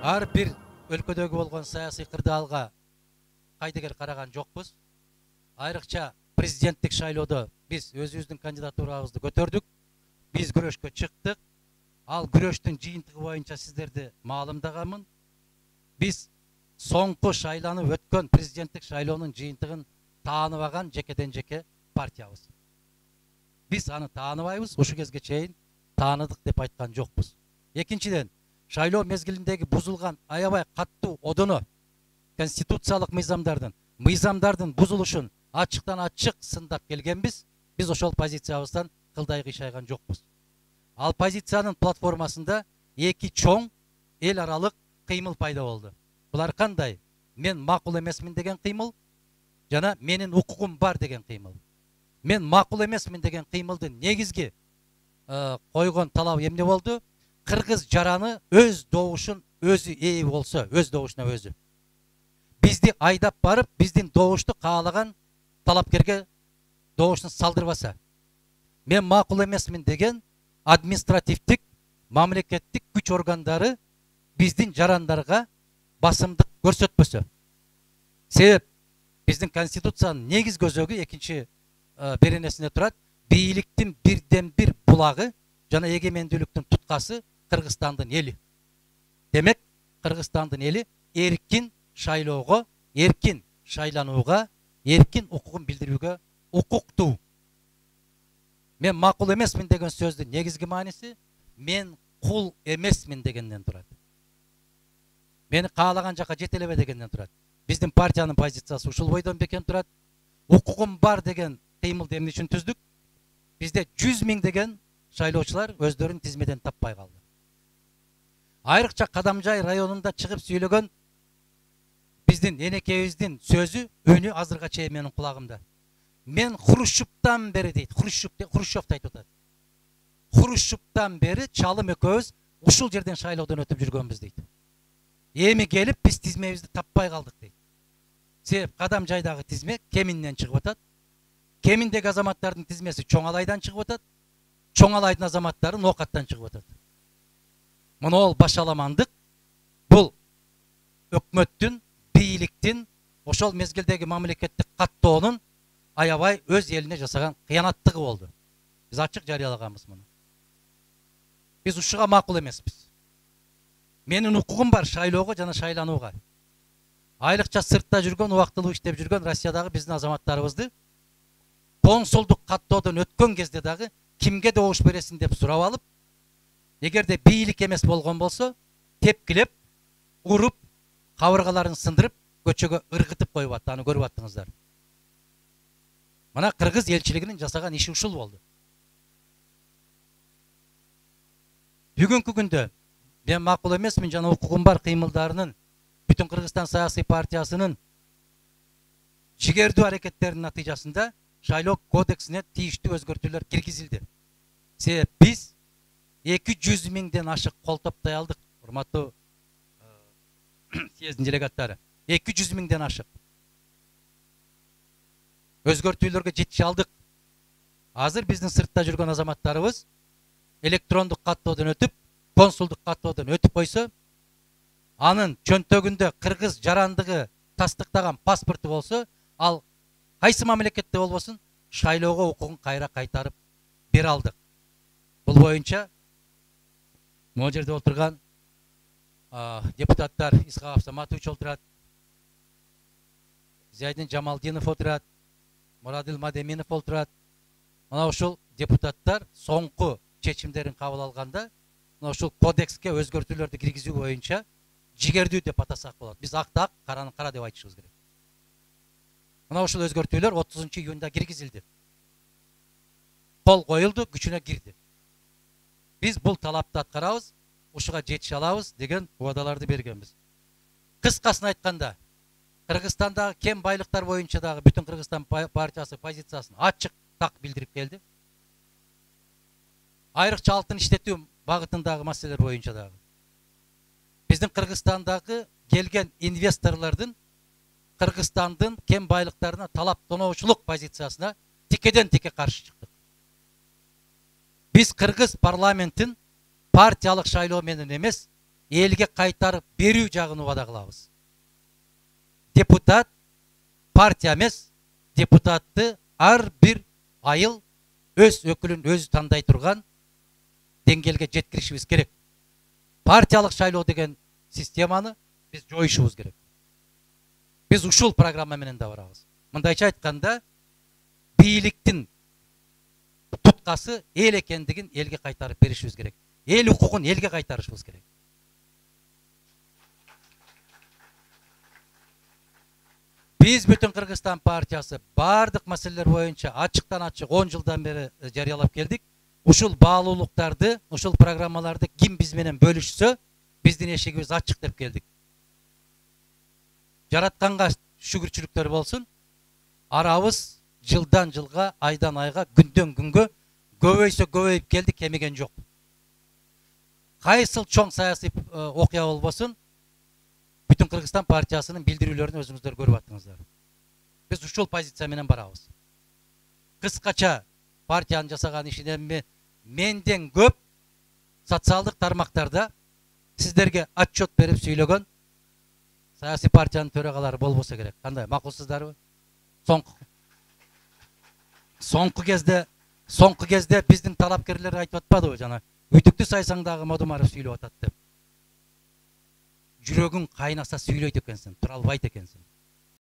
ар бир өлкөдөгү болгон саясий кырдаалга кайдыгер караган жокпуз. Айрыкча президенттик шайлоодо биз өзүбүздүн кандидатурабызды көтөрдүк. Биз күрөшкө чыктык. Ал күрөштүн жыйынтыгы боюнча сиздерди маалымдаганмын. Биз соңку шайланып өткөн президенттик шайлоонун жыйынтыгын тааныбаган жекеден жеке партиябыз. Биз аны тааныбайбыз, ушу кезге чейин тааныдык деп айткан жокпуз. Экинчиден, шайлоо мезгилиндеги бузулган аябай каттуу одоно конституциялык мыйзамдардын бузулушун ачыктан ачык сындап келгенбиз. Биз ошол позициябыздан кылдай кыйшайган жокпуз. Ал позициянын платформасында эки чоң эл аралык кыймыл пайда болду. Булар кандай? Мен макул эмесмин деген кыймыл жана менин укугум бар деген кыймыл. Мен макул эмесмин деген кыймылдын негизги койгон талабы эмне болду? Кыргыз жараны өз добушун өзү ээ болсо, өз добушуна өзү. Бизди айдап барып, биздин добушту каалаган талапкерге добушун салдырбаса. Мен макул эмесмин деген административдик, мамлекеттик күч органдары биздин жарандарга басымдык көрсөтпөсө. Себеп биздин конституциянын негизги өзөгү экинчи беренесинде турат. Бийликтин бирден бир булагы жана эгемендүүлүктүн туткасы Кыргызстандын эли. Демек, Кыргызстандын эли эркин шайлоого, эркин шайланууга, эркин укугун билдирүүгө укуктуу. Мен макул эмесмин деген сөздүн негизги мааниси мен кул эмесмин дегенден турат. Мени каалаган жака жете элебе дегенден турат. Биздин партиянын позициясы ушул бойдон бекен турат. Укугум бар деген кыймылды эмне үчүн түздүк? Бизде 100 000 деген шайлоочулар өздөрүн тизмеден таппай калды. Айрыкча Кадамжай районунда чыгып сүйлөгөн биздин энекебиздин сөзү, үнү азырга чейин менин кулагымда. Мен Хрущевтан бери дейт, Хрущев айтып атат. Хрущевтан бери чалым экөөбүз ушул жерден шайлоодон өтүп жүргөнбүз дейт. Эми келип биз тизмебизди таппай калдык дейт. Себеп Кадамжайдагы тизме Кеминден чыгып атат. Кеминдеги азаматтардын тизмеси Чоңалайдан чыгып атат. Чоңалайдын азаматтары Ноокаттан чыгып атат. Мына ол башаламандык бул өкмөттүн, бийликтин ошол мезгилдеги мамлекеттик каттоонун аябай өз элине жасаган кыянаттыгы болду. Биз ачык жарыялаганбыз муну. Биз ушуга макул эмеспиз. Менин укугум бар шайлоого жана шайланууга. Айрыкча сыртта жүргөн, убактылуу иштеп жүргөн Россиядагы биздин азаматтарыбызды консулдук каттоодон өткөн кезде дагы кимге добуш бересиң деп сурап алып, эгерде бийлик эмес болгон болсо, тепкилеп, уруп, кабыргаларын сындырып, көчөгө ыргытып коюп атты, аны көрүп аттыңыздар. Мына Кыргыз элчилигинин жасаган иши ушул болду. Бүгүнкү күндө мен макул эмесмин жана укугум бар кыймылдарынын бүтүн Кыргызстан саясий партиясынын жигердүү аракеттеринин натыйжасында шайлоо кодексине тийиштүү өзгөртүүлөр киргизилди. Себеп биз 200 000ден ашык кол топтой алдык, урматтуу съездин делегаттары. 200 000ден ашык. Өзгөртүүлөргө жетише алдык. Азыр биздин сыртта жүргөн азаматтарыбыз электрондук каттоодон өтүп, консулдук каттоодон өтүп койсо, анын чөнтөгүндө кыргыз жарандыгы тастыктаган паспорту болсо, ал кайсы мамлекетте болбосун шайлоого укугун кайра кайтарып бере алдык. Бул боюнча могу жерде отурган депутаттар Исхаков Саматович отурат, Зайдин Жамалдинов отурат, Мурадил Мадеминов отурат. Мына ушул депутаттар соңку чечимдерин кабыл алганда, мына ушул кодекске өзгөртүүлөрдү киргизүү боюнча жигердүү деп атасак болот. Биз акты-ак, караны кара деп айтышыбыз керек. Мына ушул өзгөртүүлөр 30-июнда киргизилди. Кол коюлду, күчүнө кирди. Биз бул талапты аткарабыз, ушуга жетише алабыз деген убадаларды бергенбиз. Кыскасын айтканда, Кыргызстандагы кен байлыктар боюнча дагы бүтүн Кыргызстан партиясы позициясын ачык так билдирип келди. Айрыкча алтын иштетүү багытындагы маселелер боюнча дагы. Биздин Кыргызстандагы келген инвесторлордун Кыргызстандын кен байлыктарына талап тоноочулук позициясына тикеден тике каршы чыктык. Биз Кыргыз парламентин партиялык шайлоо менен эмес, элге кайтарып берүү жагын убада кылабыз. Депутат партия эмес, депутатты ар бир айыл өз өкүлүн өзү тандай турган деңгээлге жеткиришибиз керек. Партиялык шайлоо деген системаны биз жоюшубуз керек. Биз ушул программа менен да барабыз. Мындайча айтканда, бийликтин туткасы эл экендигин элге кайтарып беришибиз керек. Эл укугун элге кайтарышыбыз керек. Биз бүтүн Кыргызстан партиясы бардык маселелер боюнча ачыктан ачык 10 жылдан бери жарыялап келдик. Ушул баалуулуктарды, ушул программаларды ким биз менен бөлүшсө, биздин эшигибиз ачык деп келдик. Жаратканга шүгүрчүлүктөр болсун. Арабыз жылдан жылга, айдан айга, күндөн күнгө көбөйсө көбөйүп келди, кемиген жок. Кайсыл чоң саясий окуя болбосун, бүтүн Кыргызстан партиясынын билдирүүлөрүн өзүңүздөр көрүп аттыңыздар. Биз ушул позиция менен барабыз. Кыскача партиянын жасаган ишинен менден көп социалдык тармактарда сиздерге отчет берип сүйлөгөн саясий партиянын төрагалары болбосо керек. Кандай, макулсуздарбы? Соңку кезде биздин талапкерлер айтып атпадыбы жана үтүктү сайсаңдагы Модумаров сүйлөп атат деп. Жүрөгүң кайнаса сүйлөйт экенсиң, тура албайт экенсиң.